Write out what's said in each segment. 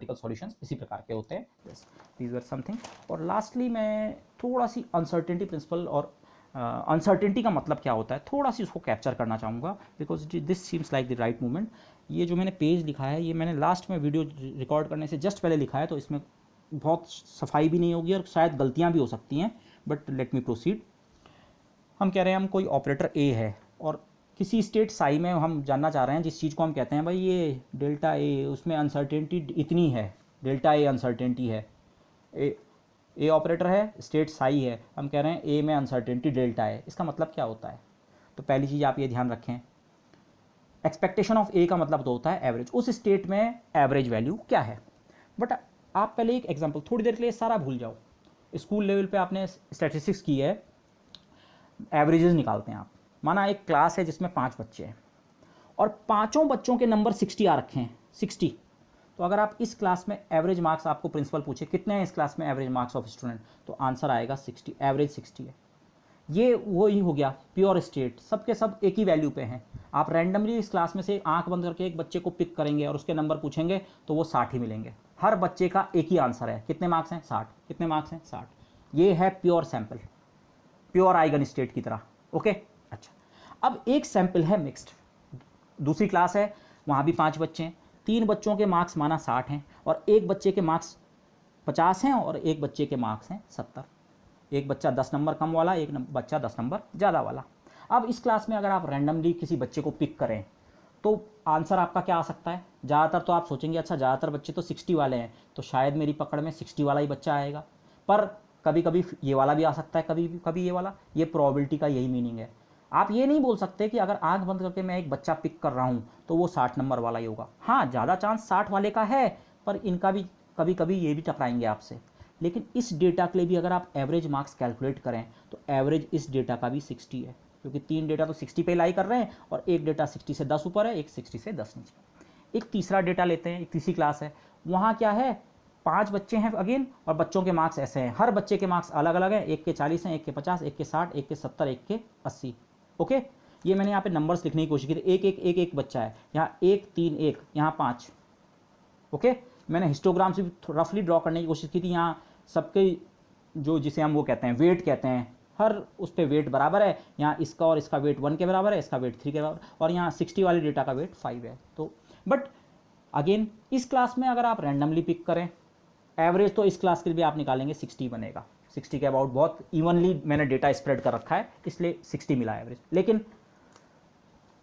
Mathematical solutions इसी प्रकार के होते हैं। Yes, these were something. और लास्टली मैं थोड़ा सी अनसर्टेनिटी प्रिंसिपल और अनसर्टेनिटी का मतलब क्या होता है थोड़ा सी उसको कैप्चर करना चाहूँगा, because this seems like the right movement. ये जो मैंने पेज लिखा है ये मैंने लास्ट में वीडियो रिकॉर्ड करने से जस्ट पहले लिखा है, तो इसमें बहुत सफाई भी नहीं होगी और शायद गलतियाँ भी हो सकती हैं, बट लेट मी प्रोसीड। हम कह रहे हैं हम कोई ऑपरेटर ए है और किसी स्टेट साई में हम जानना चाह रहे हैं जिस चीज़ को हम कहते हैं भाई ये डेल्टा ए, उसमें अनसर्टेनिटी इतनी है, डेल्टा ए अनसर्टेनिटी है। ए ऑपरेटर है, स्टेट साई है, हम कह रहे हैं ए में अनसर्टेनिटी डेल्टा है। इसका मतलब क्या होता है? तो पहली चीज़ आप ये ध्यान रखें, एक्सपेक्टेशन ऑफ ए का मतलब तो होता है एवरेज, उस स्टेट में एवरेज वैल्यू क्या है। बट आप पहले एक एग्जांपल, थोड़ी देर के लिए सारा भूल जाओ, स्कूल लेवल पे आपने स्टैटिस्टिक्स की है, एवरेजेस निकालते हैं आप। माना एक क्लास है जिसमें 5 बच्चे हैं और पाँचों बच्चों के नंबर 60 आ रखे हैं, 60। तो अगर आप इस क्लास में एवरेज मार्क्स, आपको प्रिंसिपल पूछे कितने हैं इस क्लास में एवरेज मार्क्स ऑफ स्टूडेंट, तो आंसर आएगा 60, एवरेज 60 है। ये वो ही हो गया प्योर स्टेट, सबके सब एक ही वैल्यू पे हैं। आप रैंडमली इस क्लास में से आंख बंद करके एक बच्चे को पिक करेंगे और उसके नंबर पूछेंगे तो वो 60 ही मिलेंगे। हर बच्चे का एक ही आंसर है, कितने मार्क्स हैं 60, कितने मार्क्स हैं 60। ये है pure sample, pure eigen state की तरह। ओके, अच्छा। अब एक सैंपल है मिक्स्ड, दूसरी क्लास है, वहाँ भी 5 बच्चे हैं, 3 बच्चों के मार्क्स माना 60 हैं और एक बच्चे के मार्क्स 50 हैं और एक बच्चे के मार्क्स हैं 70। एक बच्चा 10 नंबर कम वाला, एक बच्चा 10 नंबर ज़्यादा वाला। अब इस क्लास में अगर आप रैंडमली किसी बच्चे को पिक करें तो आंसर आपका क्या आ सकता है? ज़्यादातर तो आप सोचेंगे अच्छा ज़्यादातर बच्चे तो 60 वाले हैं, तो शायद मेरी पकड़ में 60 वाला ही बच्चा आएगा। पर कभी कभी ये वाला भी आ सकता है, कभी कभी ये वाला। ये प्रोबेबिलिटी का यही मीनिंग है। आप ये नहीं बोल सकते कि अगर आंख बंद करके मैं एक बच्चा पिक कर रहा हूँ तो वो 60 नंबर वाला ही होगा। हाँ, ज़्यादा चांस 60 वाले का है, पर इनका भी कभी कभी ये भी टकराएंगे आपसे। लेकिन इस डेटा के लिए भी अगर आप एवरेज मार्क्स कैलकुलेट करें तो एवरेज इस डेटा का भी 60 है, क्योंकि 3 डेटा तो 60 पे लाई कर रहे हैं और एक डेटा 60 से 10 ऊपर है, एक 60 से 10 नीचे। एक तीसरा डेटा लेते हैं, एक तीसरी क्लास है, वहाँ क्या है, 5 बच्चे हैं अगेन और बच्चों के मार्क्स ऐसे हैं, हर बच्चे के मार्क्स अलग अलग हैं, एक के 40 हैं, एक के 50, एक के 60, एक के 70, एक के 80। ओके, ये मैंने यहाँ पे नंबर्स लिखने की कोशिश की थी, एक बच्चा है, यहाँ 1 3 1, यहाँ 5। ओके, मैंने हिस्टोग्राम से भी रफली ड्रॉ करने की कोशिश की थी। यहाँ सबके जो जिसे हम वो कहते हैं वेट कहते हैं, हर उस पर वेट बराबर है। यहाँ इसका और इसका वेट 1 के बराबर है, इसका वेट 3 के बराबर, और यहाँ 60 वाले डेटा का वेट 5 है। तो बट अगेन इस क्लास में अगर आप रैंडमली पिक करें एवरेज, तो इस क्लास के लिए भी आप निकालेंगे 60 बनेगा, 60 के अबाउट। बहुत इवनली मैंने डेटा स्प्रेड कर रखा है इसलिए 60 मिला एवरेज। लेकिन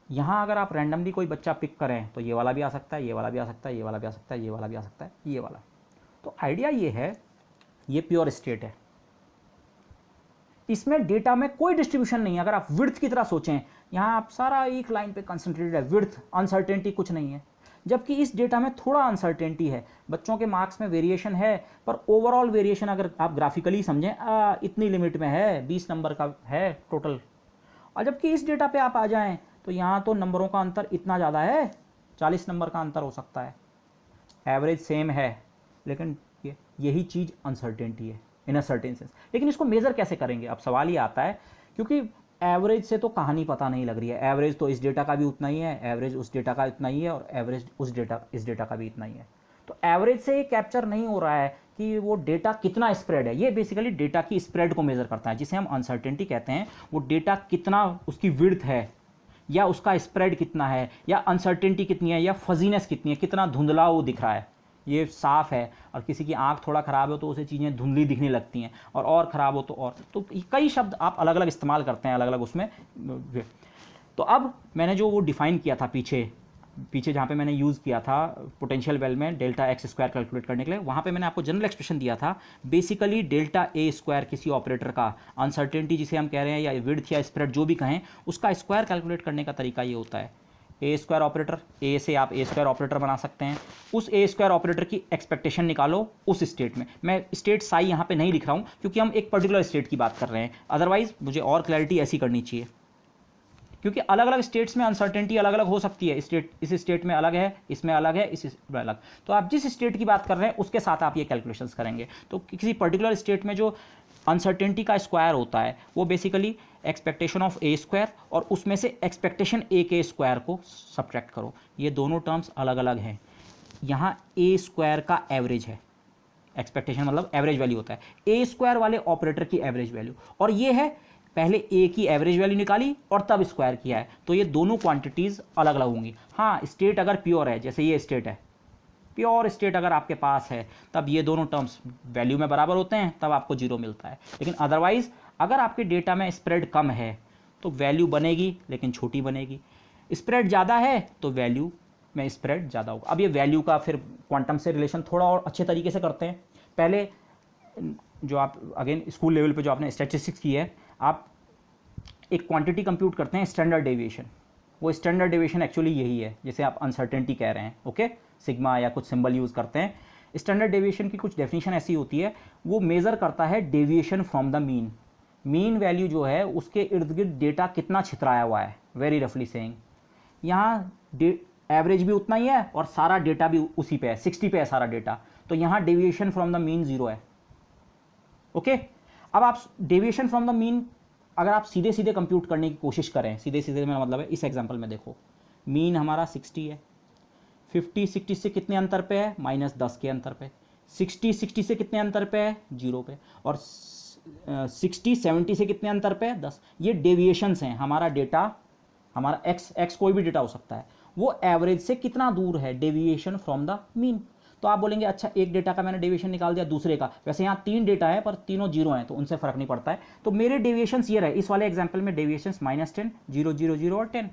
यहाँ अगर आप रैंडमली कोई बच्चा पिक करें तो ये वाला भी आ सकता है, ये वाला भी आ सकता है, ये वाला भी आ सकता है, ये वाला भी आ सकता है, ये वाला। तो आइडिया ये है, ये प्योर स्टेट है, इसमें डेटा में कोई डिस्ट्रीब्यूशन नहीं है। अगर आप विड्थ की तरह सोचें, यहाँ आप सारा एक लाइन पे कंसंट्रेटेड है, विड्थ, अनसर्टेनिटी कुछ नहीं है। जबकि इस डेटा में थोड़ा अनसर्टेनिटी है, बच्चों के मार्क्स में वेरिएशन है, पर ओवरऑल वेरिएशन अगर आप ग्राफिकली समझें इतनी लिमिट में है, 20 नंबर का है टोटल। और जबकि इस डेटा पे आप आ जाएं तो यहाँ तो नंबरों का अंतर इतना ज़्यादा है, 40 नंबर का अंतर हो सकता है। एवरेज सेम है, लेकिन यही चीज़ अनसर्टेनिटी है इन अ सर्टेन सेंस। लेकिन इसको मेज़र कैसे करेंगे? अब सवाल ये आता है, क्योंकि एवरेज से तो कहानी पता नहीं लग रही है। एवरेज तो इस डेटा का भी उतना ही है, एवरेज उस डेटा का इतना ही है, और एवरेज इस डेटा का भी इतना ही है। तो एवरेज से ये कैप्चर नहीं हो रहा है कि वो डेटा कितना स्प्रेड है। ये बेसिकली डेटा की स्प्रेड को मेज़र करता है, जिसे हम अनसर्टेनिटी कहते हैं। वो डेटा कितना, उसकी विड्थ है, या उसका स्प्रेड कितना है, या अनसर्टेनिटी कितनी है, या फजीनेस कितनी है, कितना धुंधला वो दिख रहा है। ये साफ़ है, और किसी की आंख थोड़ा ख़राब हो तो उसे चीज़ें धुंधली दिखने लगती हैं, और ख़राब हो तो और। तो कई शब्द आप अलग अलग इस्तेमाल करते हैं अलग अलग उसमें। तो अब मैंने जो वो डिफ़ाइन किया था पीछे जहाँ पे मैंने यूज़ किया था पोटेंशियल वेल में डेल्टा एक्स स्क्वायर कैलकुलेट करने के लिए, वहाँ पे मैंने आपको जनरल एक्सप्रेशन दिया था। बेसिकली डेल्टा ए स्क्वायर किसी ऑपरेटर का, अनसर्टेनिटी जिसे हम कह रहे हैं, या विड्थ या स्प्रेड जो भी कहें, उसका स्क्वायर कैलकुलेट करने का तरीका ये होता है। ए स्क्वायर ऑपरेटर, ए से आप ए स्क्वायर ऑपरेटर बना सकते हैं। उस ए स्क्वायर ऑपरेटर की एक्सपेक्टेशन निकालो उस स्टेट में। मैं स्टेट साई यहाँ पे नहीं लिख रहा हूँ क्योंकि हम एक पर्टिकुलर स्टेट की बात कर रहे हैं, अदरवाइज मुझे और क्लैरिटी ऐसी करनी चाहिए, क्योंकि अलग अलग स्टेट्स में अनसर्टेनिटी अलग अलग हो सकती है। इस स्टेट में अलग है, इसमें अलग है, इस में अलग। तो आप जिस स्टेट की बात कर रहे हैं उसके साथ आप ये कैलकुलेशंस करेंगे। तो किसी पर्टिकुलर स्टेट में जो अनसर्टेनिटी का स्क्वायर होता है वो basically expectation of A square, और उसमें से एक्सपेक्टेशन ए के स्क्वायर को सब्ट्रैक्ट करो। ये दोनों टर्म्स अलग अलग हैं। यहाँ ए स्क्वायर का एवरेज है, एक्सपेक्टेशन मतलब एवरेज वैल्यू होता है, ए स्क्वायर वाले ऑपरेटर की एवरेज वैल्यू, और ये है पहले ए की एवरेज वैल्यू निकाली और तब स्क्वायर किया है, तो ये दोनों क्वांटिटीज अलग अलग होंगी। हाँ, स्टेट अगर प्योर है, जैसे ये स्टेट है, प्योर स्टेट अगर आपके पास है, तब ये दोनों टर्म्स वैल्यू में बराबर होते हैं, तब आपको जीरो मिलता है। लेकिन अदरवाइज अगर आपके डेटा में स्प्रेड कम है तो वैल्यू बनेगी लेकिन छोटी बनेगी, स्प्रेड ज़्यादा है तो वैल्यू में स्प्रेड ज़्यादा होगा। अब ये वैल्यू का फिर क्वांटम से रिलेशन थोड़ा और अच्छे तरीके से करते हैं। पहले जो आप अगेन स्कूल लेवल पे जो आपने स्टैटिस्टिक्स की है, आप एक क्वांटिटी कंप्यूट करते हैं स्टैंडर्ड डेविएशन। वो स्टैंडर्ड डेविएशन एक्चुअली यही है, जैसे आप अनसर्टेनिटी कह रहे हैं, ओके, सिग्मा या कुछ सिंबल यूज़ करते हैं। स्टैंडर्ड डेविएशन की कुछ डेफिनेशन ऐसी होती है, वो मेज़र करता है deviation from the mean. Mean value जो है उसके इर्द गिर्द डेटा कितना छितराया हुआ है, वेरी रफली सेइंग। यहाँ एवरेज भी उतना ही है और सारा डेटा भी उसी पे है, 60 पे है सारा डेटा, तो यहाँ डेविएशन फ्रॉम द मीन 0 है, ओके। अब आप डेविएशन फ्रॉम द मीन अगर आप सीधे सीधे कंप्यूट करने की कोशिश करें, सीधे सीधे मेरा मतलब है इस एग्जांपल में देखो, मीन हमारा 60 है, 50 60 से कितने अंतर पे है, -10 के अंतर पे, 60 60 से कितने अंतर पे है, 0 पे, और 60 70 से कितने अंतर पे है, 10। ये डेविएशंस हैं, हमारा डेटा, हमारा एक्स कोई भी डेटा हो सकता है, वो एवरेज से कितना दूर है, डेविएशन फ्रॉम द मीन। तो आप बोलेंगे अच्छा एक डेटा का मैंने डेविएशन निकाल दिया, दूसरे का, वैसे यहाँ 3 डेटा है पर तीनों 0 हैं तो उनसे फर्क नहीं पड़ता है। तो मेरे डेविएशंस ये रहे, इस वाले एग्जाम्पल में डेविएशंस -10, 0 0 0 और 10।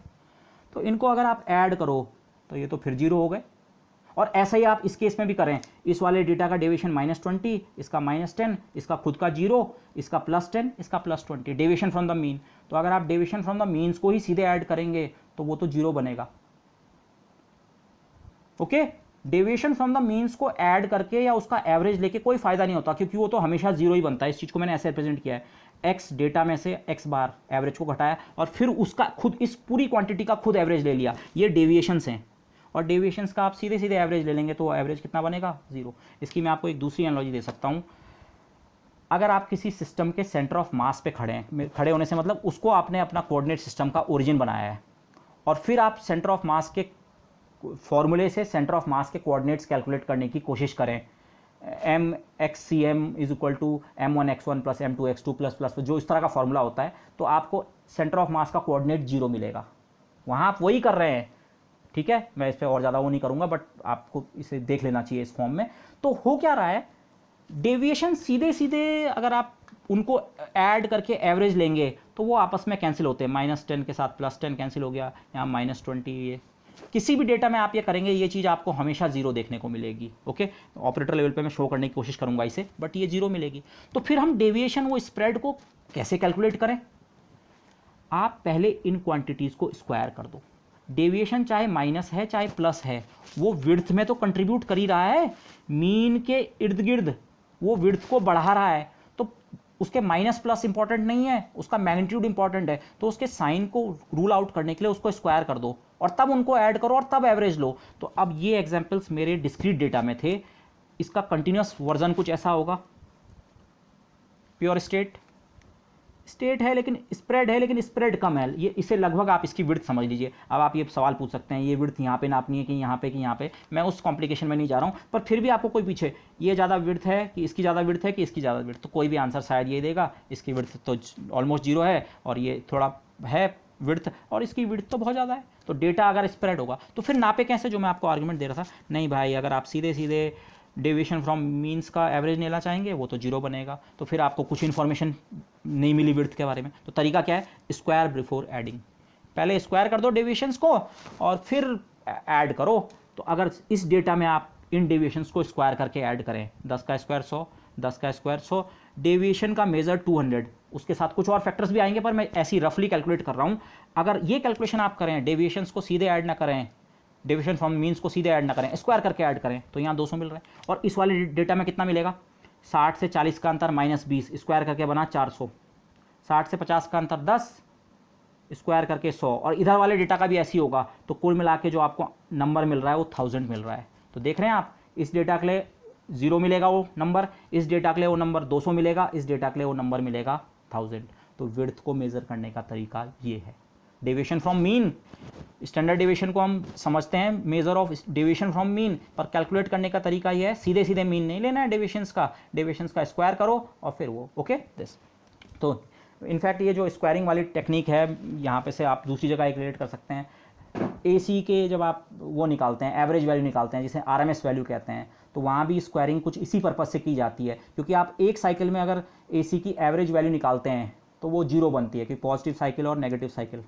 तो इनको अगर आप ऐड करो तो ये तो फिर 0 हो गए। और ऐसा ही आप इस केस में भी करें, इस वाले डेटा का डेविएशन -20, इसका -10, इसका खुद का 0, इसका +10, इसका +20, डेविएशन फ्रॉम द मीन। तो अगर आप डेविएशन फ्रॉम द मीन्स को ही सीधे ऐड करेंगे तो वो तो 0 बनेगा, okay. Deviation from the means को ऐड करके या उसका एवरेज लेके कोई फायदा नहीं होता, क्योंकि वो तो हमेशा 0 ही बनता है। इस चीज़ को मैंने ऐसे रिप्रेजेंट किया है, एक्स डेटा में से x बार एवरेज को घटाया और फिर उसका खुद इस पूरी क्वांटिटी का खुद एवरेज ले लिया, ये डेविएशंस हैं। और डेविएशंस का आप सीधे सीधे एवरेज ले लेंगे तो एवरेज कितना बनेगा, 0। इसकी मैं आपको एक दूसरी एनालॉजी दे सकता हूँ। अगर आप किसी सिस्टम के सेंटर ऑफ मास पे खड़े हैं, खड़े होने से मतलब उसको आपने अपना कोऑर्डिनेट सिस्टम का ओरिजिन बनाया है, और फिर आप सेंटर ऑफ मास के फॉर्मूले से सेंटर ऑफ मास के कोऑर्डिनेट्स कैलकुलेट करने की कोशिश करें, mxcm is equal to m1x1 plus m2x2 plus जो इस तरह का फॉर्मूला होता है, तो आपको सेंटर ऑफ मास का कोऑर्डिनेट 0 मिलेगा। वहाँ आप वही कर रहे हैं, ठीक है, मैं इस पर और ज़्यादा वो नहीं करूँगा, बट आपको इसे देख लेना चाहिए इस फॉर्म में। तो हो क्या रहा है, डेविएशन सीधे सीधे अगर आप उनको ऐड करके एवरेज लेंगे तो वो आपस में कैंसिल होते हैं, -10 के साथ +10 कैंसिल हो गया, यहाँ -20, ये किसी भी डेटा में आप ये करेंगे, ये चीज़ आपको हमेशा 0 देखने को मिलेगी, ओके। ऑपरेटर लेवल पे मैं शो करने की कोशिश करूंगा इसे, बट ये 0 मिलेगी। तो फिर हम डेविएशन वो स्प्रेड को कैसे कैलकुलेट करें, आप पहले इन क्वांटिटीज़ को स्क्वायर कर दो। डेविएशन चाहे माइनस है चाहे प्लस है, वो विड्थ में तो कंट्रीब्यूट कर ही रहा है, मीन के इर्द गिर्द वो विड्थ को बढ़ा रहा है, तो उसके माइनस प्लस इंपॉर्टेंट नहीं है, उसका मैग्नीट्यूड इंपॉर्टेंट है। तो उसके साइन को रूल आउट करने के लिए उसको स्क्वायर कर दो और तब उनको ऐड करो और तब एवरेज लो। तो अब ये एग्जांपल्स मेरे डिस्क्रीट डेटा में थे, इसका कंटिन्यूस वर्जन कुछ ऐसा होगा, प्योर स्टेट है लेकिन स्प्रेड है, लेकिन स्प्रेड कम है, ये इसे लगभग आप इसकी विड्थ समझ लीजिए। अब आप ये सवाल पूछ सकते हैं ये विड्थ यहाँ पे नापनी है कि यहाँ पे कि यहाँ पे, मैं उस कॉम्प्लिकेशन में नहीं जा रहा हूँ, पर फिर भी आपको कोई पीछे ये ज़्यादा विड्थ है कि इसकी ज़्यादा विड्थ है कि इसकी ज़्यादा विड्थ, तो कोई भी आंसर शायद ये देगा, इसकी विड्थ तो ऑलमोस्ट 0 है और ये थोड़ा है विड्थ और इसकी विड्थ तो बहुत ज़्यादा है। तो डेटा अगर स्प्रेड होगा तो फिर नापे कैसे, जो मैं आपको आर्गूमेंट दे रहा था, नहीं भाई अगर आप सीधे सीधे डेविएशन फ्रॉम मीन्स का एवरेज लेना चाहेंगे वो तो 0 बनेगा, तो फिर आपको कुछ इन्फॉर्मेशन नहीं मिली विड्थ के बारे में। तो तरीका क्या है, स्क्वायर बिफोर एडिंग, पहले स्क्वायर कर दो डेविएशंस को और फिर ऐड करो। तो अगर इस डेटा में आप इन डेविएशंस को स्क्वायर करके ऐड करें, 10 का स्क्वायर 100, 10 का स्क्वायर 100, डेविएशन का मेजर 200, उसके साथ कुछ और फैक्टर्स भी आएंगे पर मैं ऐसी रफली कैलकुलेट कर रहा हूँ। अगर ये कैलकुलेशन आप करें, डेविएशंस को सीधे ऐड ना करें, डेविएशन फ्रॉम मीन्स को सीधे ऐड ना करें, स्क्वायर करके ऐड करें, तो यहाँ 200 मिल रहा है। और इस वाले डेटा में कितना मिलेगा, 60 से 40 का अंतर -20, स्क्वायर करके बना 400, 60 से 50 का अंतर 10, स्क्वायर करके 100, और इधर वाले डेटा का भी ऐसी होगा। तो कुल मिला के जो आपको नंबर मिल रहा है वो 1000 मिल रहा है। तो देख रहे हैं आप, इस डेटा के लिए 0 मिलेगा वो नंबर, इस डेटा के लिए वो नंबर 200 मिलेगा, इस डेटा के लिए वो नंबर मिलेगा 1000। तो विड्थ को मेज़र करने का तरीका ये है। Deviation from mean, standard deviation को हम समझते हैं measure of deviation from mean, पर कैलकुलेट करने का तरीका ये है, सीधे सीधे मीन नहीं लेना है डेविएशंस का स्क्वायर करो और फिर वो ओके दिस। तो इनफैक्ट ये जो स्क्वायरिंग वाली टेक्निक है यहाँ पे से आप दूसरी जगह एक रिलेट कर सकते हैं। AC के जब आप वो निकालते हैं, एवरेज वैल्यू निकालते हैं जिसे RMS वैल्यू कहते हैं, तो वहाँ भी स्क्वायरिंग कुछ इसी पर्पज से की जाती है, क्योंकि आप एक साइकिल में अगर AC की एवरेज वैल्यू निकालते हैं तो वो 0 बनती है, क्योंकि पॉजिटिव साइकिल और नेगेटिव साइकिल।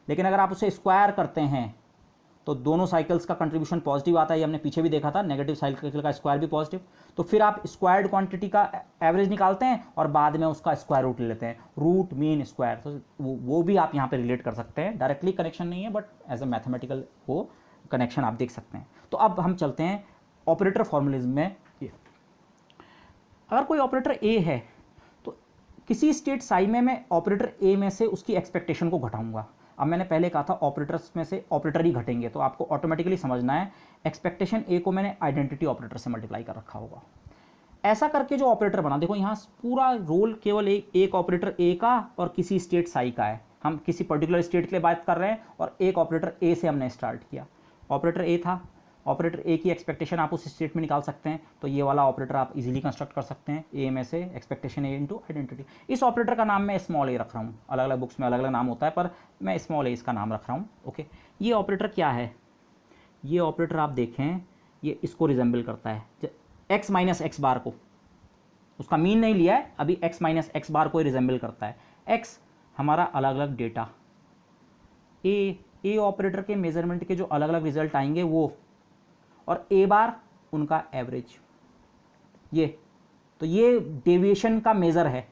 लेकिन अगर आप उसे स्क्वायर करते हैं तो दोनों साइकिल्स का कंट्रीब्यूशन पॉजिटिव आता है, ये हमने पीछे भी देखा था, नेगेटिव साइकिल का स्क्वायर भी पॉजिटिव। तो फिर आप स्क्वायर्ड क्वांटिटी का एवरेज निकालते हैं और बाद में उसका स्क्वायर रूट ले लेते हैं, रूट मीन स्क्वायर। तो वो भी आप यहाँ पे रिलेट कर सकते हैं, डायरेक्टली कनेक्शन नहीं है बट एज ए मैथमेटिकल वो कनेक्शन आप देख सकते हैं। तो अब हम चलते हैं ऑपरेटर फॉर्मुलिज्म में। अगर कोई ऑपरेटर ए है तो किसी स्टेट साई में मैं ऑपरेटर ए में से उसकी एक्सपेक्टेशन को घटाऊंगा। अब मैंने पहले कहा था ऑपरेटर्स में से ऑपरेटर ही घटेंगे, तो आपको ऑटोमेटिकली समझना है एक्सपेक्टेशन ए को मैंने आइडेंटिटी ऑपरेटर से मल्टीप्लाई कर रखा होगा। ऐसा करके जो ऑपरेटर बना, देखो यहाँ पूरा रोल केवल एक ऑपरेटर ए का और किसी स्टेट साई का है। हम किसी पर्टिकुलर स्टेट के लिए बात कर रहे हैं और एक ऑपरेटर ए से हमने स्टार्ट किया। ऑपरेटर ए था, ऑपरेटर ए की एक्सपेक्टेशन आप उस स्टेट में निकाल सकते हैं, तो ये वाला ऑपरेटर आप इजीली कंस्ट्रक्ट कर सकते हैं, ए में से एक्सपेक्टेशन ए इंटू आइडेंटिटी। इस ऑपरेटर का नाम मैं स्मॉल ए रख रहा हूँ, अलग अलग बुक्स में अलग अलग नाम होता है, पर मैं स्मॉल ए इसका नाम रख रहा हूँ। ओके, ये ऑपरेटर क्या है? ये ऑपरेटर आप देखें, ये इसको रिजेंबल करता है, एक्स माइनस एक्स बार को, उसका मीन नहीं लिया है अभी, एक्स माइनस एक्स बार को रिजेंबल करता है। एक्स हमारा अलग अलग डेटा, ए ऑपरेटर के मेजरमेंट के जो अलग अलग रिजल्ट आएंगे वो, और ए बार उनका एवरेज। ये तो ये डेविएशन का मेजर है।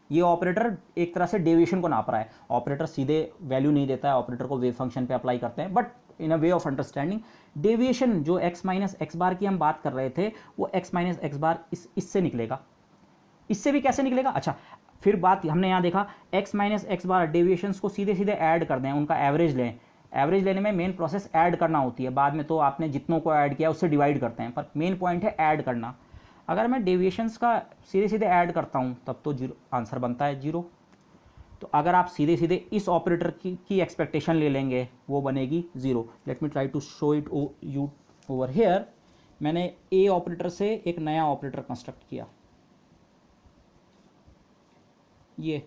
ये ऑपरेटर एक तरह से डेविएशन को नाप रहा है। ऑपरेटर सीधे वैल्यू नहीं देता है, ऑपरेटर को वेव फंक्शन पे अप्लाई करते हैं, but in a way of understanding deviation जो एक्स माइनस एक्स बार की हम बात कर रहे थे, वो एक्स माइनस एक्स बार इससे निकलेगा। इससे भी कैसे निकलेगा? अच्छा, फिर बात हमने यहाँ देखा, एक्स माइनस एक्स बार डेविएशंस को सीधे सीधे ऐड कर दें, उनका एवरेज लें। एवरेज लेने में मेन प्रोसेस ऐड करना होती है, बाद में तो आपने जितनों को ऐड किया उससे डिवाइड करते हैं, पर मेन पॉइंट है ऐड करना। अगर मैं डेविएशंस का सीधे सीधे ऐड करता हूँ तब तो जीरो आंसर बनता है, जीरो। तो अगर आप सीधे सीधे इस ऑपरेटर की एक्सपेक्टेशन ले लेंगे वो बनेगी zero. Let me try to show it you over here. मैंने ए ऑपरेटर से एक नया ऑपरेटर कंस्ट्रक्ट किया, ये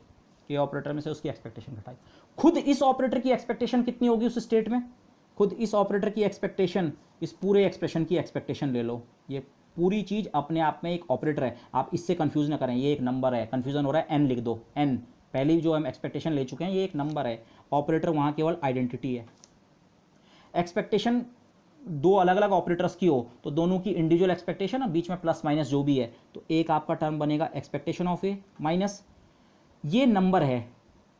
ए ऑपरेटर में से उसकी एक्सपेक्टेशन घटाई। खुद इस ऑपरेटर की एक्सपेक्टेशन कितनी होगी उस स्टेट में? खुद इस ऑपरेटर की एक्सपेक्टेशन, इस पूरे एक्सप्रेशन की एक्सपेक्टेशन ले लो। ये पूरी चीज़ अपने आप में एक ऑपरेटर है, आप इससे कंफ्यूज ना करें, ये एक नंबर है, कंफ्यूजन हो रहा है, एन लिख दो। एन पहली जो हम एक्सपेक्टेशन ले चुके हैं, ये एक नंबर है, ऑपरेटर वहाँ केवल आइडेंटिटी है। एक्सपेक्टेशन दो अलग अलग ऑपरेटर्स की हो तो दोनों की इंडिविजुअल एक्सपेक्टेशन और बीच में प्लस माइनस जो भी है, तो एक आपका टर्म बनेगा एक्सपेक्टेशन ऑफ ए माइनस ये नंबर है,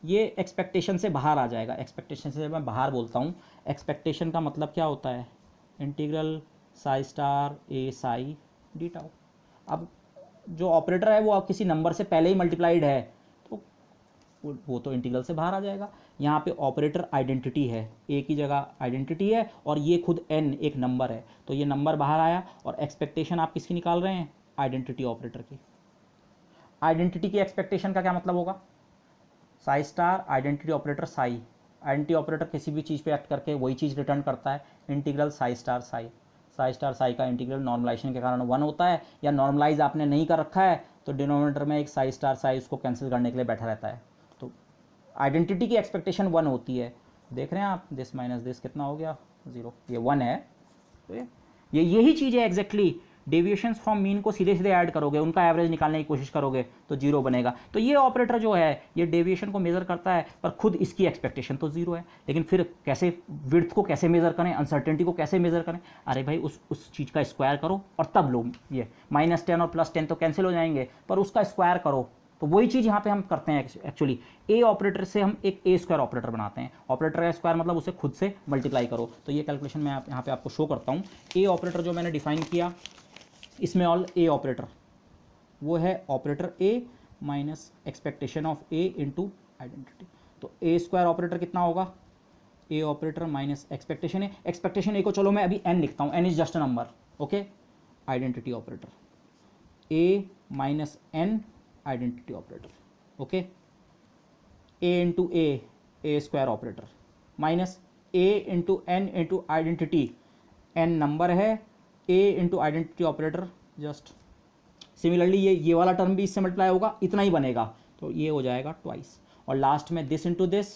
ये एक्सपेक्टेशन से बाहर आ जाएगा। एक्सपेक्टेशन से मैं बाहर बोलता हूँ, एक्सपेक्टेशन का मतलब क्या होता है? इंटीग्रल साई स्टार ए साई डी टाउ। अब जो ऑपरेटर है वो किसी नंबर से पहले ही मल्टीप्लाइड है, तो वो तो इंटीग्रल से बाहर आ जाएगा। यहाँ पे ऑपरेटर आइडेंटिटी है, ए की जगह आइडेंटिटी है और ये खुद एन एक नंबर है, तो ये नंबर बाहर आया। और एक्सपेक्टेशन आप किसकी निकाल रहे हैं? आइडेंटिटी ऑपरेटर की। आइडेंटिटी की एक्सपेक्टेशन का क्या मतलब होगा? Sai star identity operator Sai, identity operator किसी भी चीज़ पे एक्ट करके वही चीज़ रिटर्न करता है, integral Sai star Sai. Sai star Sai का इंटीग्रल नॉर्मलाइजेशन के कारण 1 होता है, या नॉर्मलाइज आपने नहीं कर रखा है तो डिनोमिनेटर में एक साई स्टार साई उसको कैंसिल करने के लिए बैठा रहता है। तो आइडेंटिटी की एक्सपेक्टेशन 1 होती है। देख रहे हैं आप, दिस माइनस दिस कितना हो गया? 0। ये 1 है। तो ये यही चीज़ है एग्जैक्टली। डेविएशंस फ्रॉम मीन को सीधे सीधे ऐड करोगे, उनका एवरेज निकालने की कोशिश करोगे तो जीरो बनेगा। तो ये ऑपरेटर जो है ये डेविएशन को मेजर करता है, पर खुद इसकी एक्सपेक्टेशन तो जीरो है। लेकिन फिर कैसे विड्थ को कैसे मेजर करें, अनसर्टेनिटी को कैसे मेजर करें? अरे भाई उस चीज़ का स्क्वायर करो और तब लो। ये -10 और +10 तो कैंसिल हो जाएंगे, पर उसका स्क्वायर करो। तो वही चीज़ यहाँ पे हम करते हैं एक्चुअली। ए ऑपरेटर से हम एक ए स्क्वायर ऑपरेटर बनाते हैं। ऑपरेटर का स्क्वायर मतलब उसे खुद से मल्टीप्लाई करो। तो ये कैलकुलेशन मैं यहाँ पे आपको शो करता हूँ। ए ऑपरेटर जो मैंने डिफाइन किया, इसमें ऑल ए ऑपरेटर वो है operator A minus expectation of A into identity. तो ए स्क्वायर ऑपरेटर कितना होगा? A operator minus expectation A. Expectation A को चलो मैं अभी एन लिखता हूँ, n is just a number, okay. Identity operator A minus n identity operator, okay. A into A square operator, minus A into n into identity, n number है, A into identity operator, just similarly ये वाला term भी इससे multiply होगा, इतना ही बनेगा, तो ये हो जाएगा ट्वाइस, और लास्ट में this into this,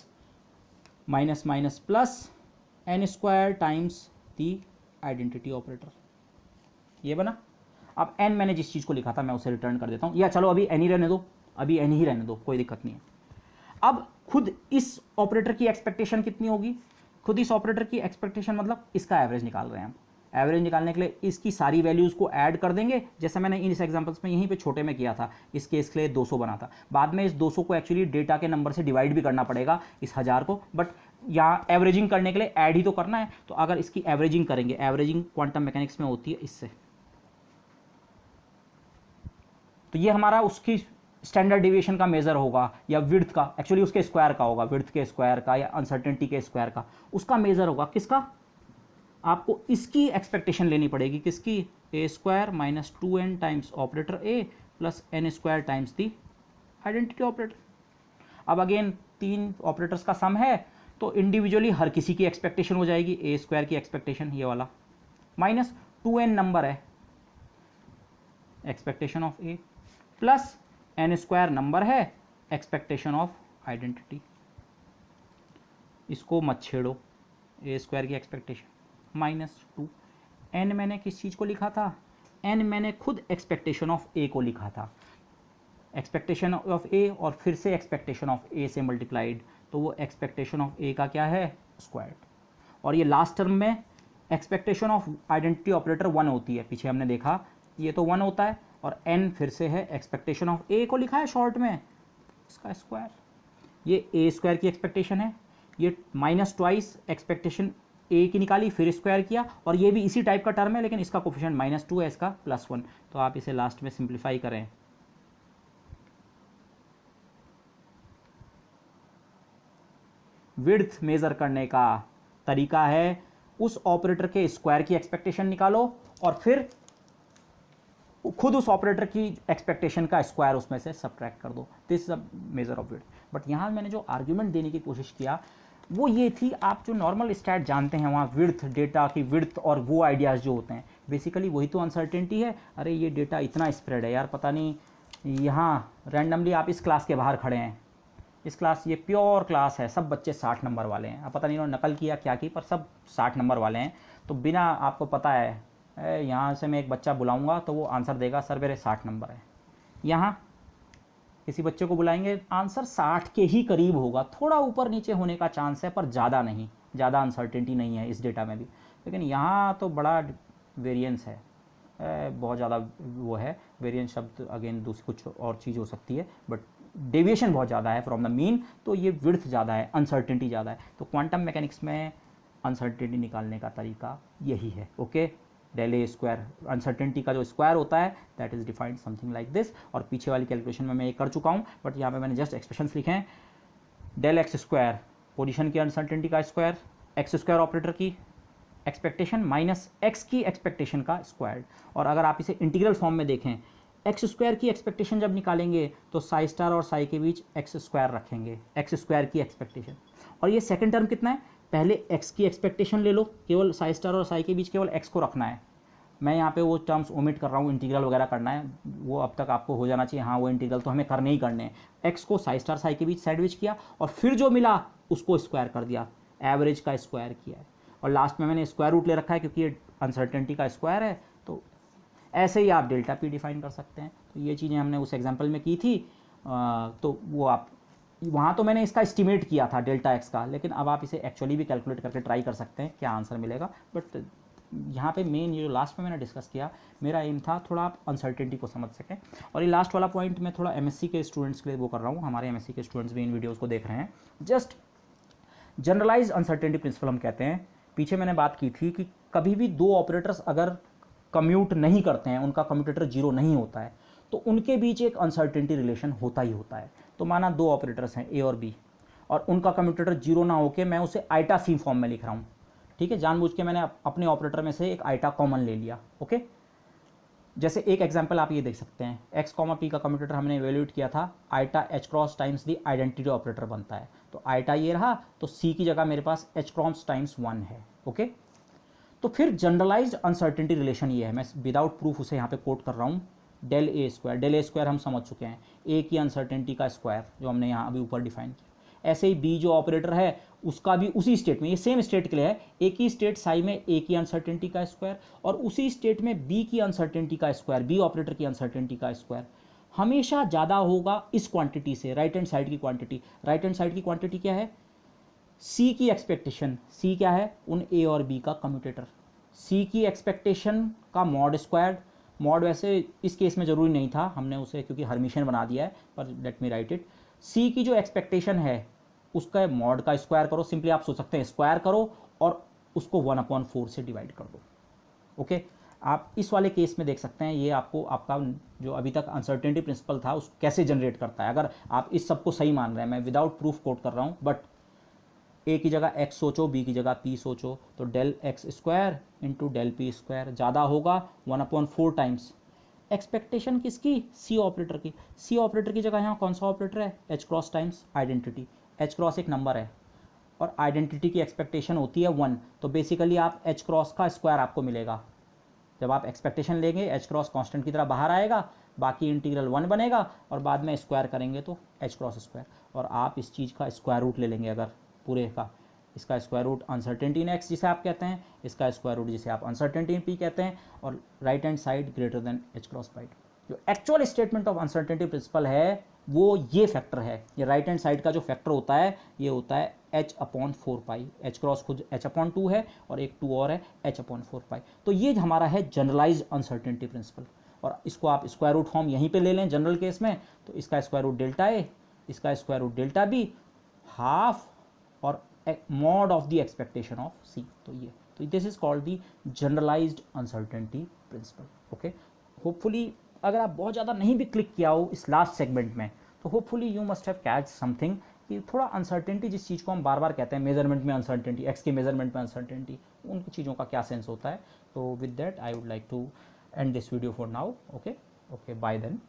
minus minus plus n square times the identity operator, ये बना। अब एन मैंने जिस चीज़ को लिखा था मैं उसे रिटर्न कर देता हूँ, या चलो अभी एन ही रहने दो, अभी एन ही रहने दो, कोई दिक्कत नहीं है। अब खुद इस ऑपरेटर की एक्सपेक्टेशन कितनी होगी, खुद इस ऑपरेटर की एक्सपेक्टेशन मतलब इसका एवरेज निकाल रहे हैं हम। एवरेज निकालने के लिए इसकी सारी वैल्यूज़ को ऐड कर देंगे, जैसे मैंने इस एग्जांपल्स में यहीं पे छोटे में किया था, इस केस के लिए 200 बना था। बाद में इस 200 को एक्चुअली डेटा के नंबर से डिवाइड भी करना पड़ेगा इस 1000 को, बट यहाँ एवरेजिंग करने के लिए ऐड ही तो करना है। तो अगर इसकी एवरेजिंग करेंगे, एवरेजिंग क्वांटम मैकेनिक्स में होती है इससे, तो ये हमारा उसकी स्टैंडर्ड डिविएशन का मेजर होगा, या विड्थ का, एक्चुअली उसके स्क्वायर का होगा, विड्थ के स्क्वायर का या अनसर्टेनिटी के स्क्वायर का, उसका मेजर होगा। किसका, आपको इसकी एक्सपेक्टेशन लेनी पड़ेगी, किसकी, A square minus 2n times operator A plus n square times the identity operator. अब अगेन 3 ऑपरेटर्स का सम है, तो इंडिविजुअली हर किसी की एक्सपेक्टेशन हो जाएगी, ए स्क्वायर की एक्सपेक्टेशन ये वाला, माइनस 2n नंबर है expectation of A, plus n square number है एक्सपेक्टेशन ऑफ आइडेंटिटी। इसको मत छेड़ो, ए स्क्वायर की एक्सपेक्टेशन माइनस 2, एन मैंने किस चीज़ को लिखा था, एन मैंने खुद एक्सपेक्टेशन ऑफ ए को लिखा था, एक्सपेक्टेशन ऑफ ए और फिर से एक्सपेक्टेशन ऑफ ए से मल्टीप्लाइड, तो वो एक्सपेक्टेशन ऑफ ए का क्या है, स्क्वायर। और ये लास्ट टर्म में एक्सपेक्टेशन ऑफ आइडेंटिटी ऑपरेटर 1 होती है, पीछे हमने देखा ये तो 1 होता है, और n फिर से है एक्सपेक्टेशन ऑफ a को लिखा है शॉर्ट में, इसका स्क्वायर, ये a स्क्वायर की एक्सपेक्टेशन है, ये माइनस ट्वाइस एक्सपेक्टेशन a की निकाली फिर स्क्वायर किया, और ये भी इसी टाइप का टर्म है लेकिन इसका कोफिशिएंट -2 है, इसका +1, तो आप इसे लास्ट में सिंप्लीफाई करें, विड्थ मेजर करने का तरीका है उस ऑपरेटर के स्क्वायर की एक्सपेक्टेशन निकालो और फिर खुद उस ऑपरेटर की एक्सपेक्टेशन का स्क्वायर उसमें से सब्ट्रैक्ट कर दो, this is a measure of width. But यहाँ मैंने जो आर्ग्यूमेंट देने की कोशिश किया वो ये थी, आप जो नॉर्मल स्टैट जानते हैं वहाँ विड्थ, डेटा की विड्थ और वो आइडियाज़ जो होते हैं बेसिकली वही तो अनसर्टेनिटी है। अरे ये डेटा इतना स्प्रेड है यार, पता नहीं, यहाँ रैंडमली आप इस क्लास के बाहर खड़े हैं, इस क्लास, ये प्योर क्लास है, सब बच्चे 60 नंबर वाले हैं, अब पता नहीं उन्होंने नकल किया क्या की, पर सब 60 नंबर वाले हैं। तो बिना, आपको पता है यहाँ से मैं एक बच्चा बुलाऊंगा तो वो आंसर देगा सर मेरे 60 नंबर है, यहाँ किसी बच्चे को बुलाएंगे आंसर 60 के ही करीब होगा, थोड़ा ऊपर नीचे होने का चांस है पर ज़्यादा नहीं, ज़्यादा अनसर्टेनिटी नहीं है इस डेटा में भी। लेकिन यहाँ तो बड़ा वेरिएंस है, बहुत ज़्यादा वो है, वेरिएंस शब्द अगेन दूसरी कुछ और चीज़ हो सकती है, बट डेविएशन बहुत ज़्यादा है फ्रॉम द मीन, तो ये विड्थ ज़्यादा है, अनसर्टेनिटी ज़्यादा है। तो क्वांटम मैकेनिक्स में अनसर्टेनिटी निकालने का तरीका यही है, okay. Del A square, uncertainty का जो स्क्वायर होता है that is defined something like this, और पीछे वाली कैलकुलेशन में मैं ये कर चुका हूँ, बट यहाँ पे मैंने जस्ट एक्सप्रेशंस लिखे हैं। डेल एक्स स्क्वायर पोजीशन की अनसर्टेनिटी का स्क्वायर, एक्स स्क्वायर ऑपरेटर की एक्सपेक्टेशन माइनस एक्स की एक्सपेक्टेशन का स्क्वायर। और अगर आप इसे इंटीग्रल फॉर्म में देखें, एक्स स्क्वायर की एक्सपेक्टेशन जब निकालेंगे तो साई स्टार और साई के बीच एक्स स्क्वायर रखेंगे, एक्स स्क्वायर की एक्सपेक्टेशन। और ये सेकंड टर्म कितना है, पहले एक्स की एक्सपेक्टेशन ले लो, केवल साई स्टार और साई के बीच केवल एक्स को रखना है। मैं यहाँ पे वो टर्म्स ओमिट कर रहा हूँ, इंटीग्रल वगैरह करना है वो अब तक आपको हो जाना चाहिए, हाँ वो इंटीग्रल तो हमें करने ही करने हैं। एक्स को साई स्टार साई के बीच सैंडविच किया और फिर जो मिला उसको स्क्वायर कर दिया, एवरेज का स्क्वायर किया है, और लास्ट में मैंने स्क्वायर रूट ले रखा है क्योंकि ये अनसर्टेनिटी का स्क्वायर है। तो ऐसे ही आप डेल्टा पी डिफाइन कर सकते हैं। तो ये चीज़ें हमने उस एग्जाम्पल में की थी, तो वो आप वहाँ तो मैंने इसका एस्टिमेट किया था डेल्टा एक्स का, लेकिन अब आप इसे एक्चुअली भी कैलकुलेट करके ट्राई कर सकते हैं क्या आंसर मिलेगा। बट यहाँ पे मेन ये जो लास्ट में मैंने डिस्कस किया, मेरा एम था थोड़ा आप अनसर्टेनिटी को समझ सकें। और ये लास्ट वाला पॉइंट मैं थोड़ा एमएससी के स्टूडेंट्स के लिए वो कर रहा हूँ, हमारे एमएससी के स्टूडेंट्स भी इन वीडियोज़ को देख रहे हैं। जस्ट जनरलाइज अनसर्टेनिटी प्रिंसिपल हम कहते हैं। पीछे मैंने बात की थी कि कभी भी दो ऑपरेटर्स अगर कम्यूट नहीं करते हैं, उनका कम्यूटेटर जीरो नहीं होता है, तो उनके बीच एक अनसर्टेनिटी रिलेशन होता ही होता है। तो माना दो ऑपरेटर्स हैं ए और बी, और उनका कम्यूटेटर जीरो ना होके मैं उसे आइटा सी फॉर्म में लिख रहा हूँ, ठीक है, जानबूझ के मैंने अपने ऑपरेटर में से एक आइटा कॉमन ले लिया, ओके। जैसे एक एग्जांपल आप ये देख सकते हैं, x कॉमा पी का कम्यूटेटर हमने इवेल्यूएट किया था, eta h cross times the identity operator बनता है, तो आइटा ये रहा, तो c की जगह मेरे पास एच क्रॉस टाइम्स 1 है। ओके, तो फिर जनरलाइज्ड अनसर्टेनिटी रिलेशन ये है, मैं विदाउट प्रूफ उसे यहाँ पे कोट कर रहा हूँ, del A square. Del A square हम समझ चुके हैं, ए की अनसर्टेनिटी का स्क्वायर जो हमने यहाँ अभी ऊपर डिफाइन किया। ऐसे ही बी जो ऑपरेटर है उसका भी उसी स्टेट में, ये सेम स्टेट के लिए है, एक ही स्टेट साई में ए की अनसर्टेनिटी का स्क्वायर और उसी स्टेट में बी की अनसर्टेनिटी का स्क्वायर, बी ऑपरेटर की अनसर्टेनिटी का स्क्वायर हमेशा ज़्यादा होगा इस क्वांटिटी से, राइट हैंड साइड की क्वांटिटी। राइट हैंड साइड की क्वांटिटी क्या है, सी की एक्सपेक्टेशन, सी क्या है, उन ए और बी का कम्यूटेटर, सी की एक्सपेक्टेशन का मॉड स्क्वायर्ड, मॉड वैसे इस केस में ज़रूरी नहीं था, हमने उसे क्योंकि हर्मिशन बना दिया है, पर लेट मी राइट इट, सी की जो एक्सपेक्टेशन है उसका मॉड का स्क्वायर करो, सिंपली आप सोच सकते हैं स्क्वायर करो और उसको 1/4 से डिवाइड कर दो। ओके, आप इस वाले केस में देख सकते हैं, ये आपको आपका जो अभी तक अनसर्टेनिटी प्रिंसिपल था उस कैसे जनरेट करता है। अगर आप इस सब को सही मान रहे हैं, मैं विदाउट प्रूफ कोट कर रहा हूँ, बट ए की जगह x सोचो, बी की जगह p सोचो, तो del x square into del p square ज़्यादा होगा 1/4 टाइम्स एक्सपेक्टेशन किसकी, सी ऑपरेटर की। सी ऑपरेटर की जगह यहाँ कौन सा ऑपरेटर है, H cross times identity. H cross एक नंबर है और आइडेंटिटी की एक्सपेक्टेशन होती है 1, तो बेसिकली आप एच क्रॉस का स्क्वायर आपको मिलेगा। जब आप एक्सपेक्टेशन लेंगे एच क्रॉस कांस्टेंट की तरह बाहर आएगा, बाकी इंटीग्रल 1 बनेगा और बाद में स्क्वायर करेंगे तो एच क्रॉस स्क्वायर, और आप इस चीज़ का स्क्वायर रूट ले लेंगे अगर पूरे का, इसका square root uncertainty in x जिसे आप कहते हैं, इसका स्क्वायर रूट जिसे आप अनसर्टेनिटी इन पी कहते हैं, और right hand side greater than h cross by two. जो actual statement of uncertainty principle है वो ये फैक्टर है, ये राइट हैंड साइड का जो फैक्टर होता है ये होता है h/4 एच क्रॉस खुद h/2 है और एक 2 और है h/4। तो ये हमारा है जनरलाइज्ड अनसर्टेनिटी प्रिंसिपल, और इसको आप स्क्वायर रूट फॉर्म यहीं पे ले लें जनरल केस में, तो इसका स्क्वायर रूट डेल्टा ए, इसका square root delta B, half और mod of the expectation of C. तो this is called the generalised uncertainty principle. Okay, hopefully अगर आप बहुत ज़्यादा नहीं भी क्लिक किया हो इस लास्ट सेगमेंट में, तो hopefully you must have catch something कि थोड़ा अनसर्टेनिटी, जिस चीज़ को हम बार बार कहते हैं मेजरमेंट में अनसर्टेनिटी, एक्स के मेजरमेंट में अनसर्टेनिटी, उन चीज़ों का क्या सेंस होता है। तो with that I would like to end this video for now. Okay, bye then.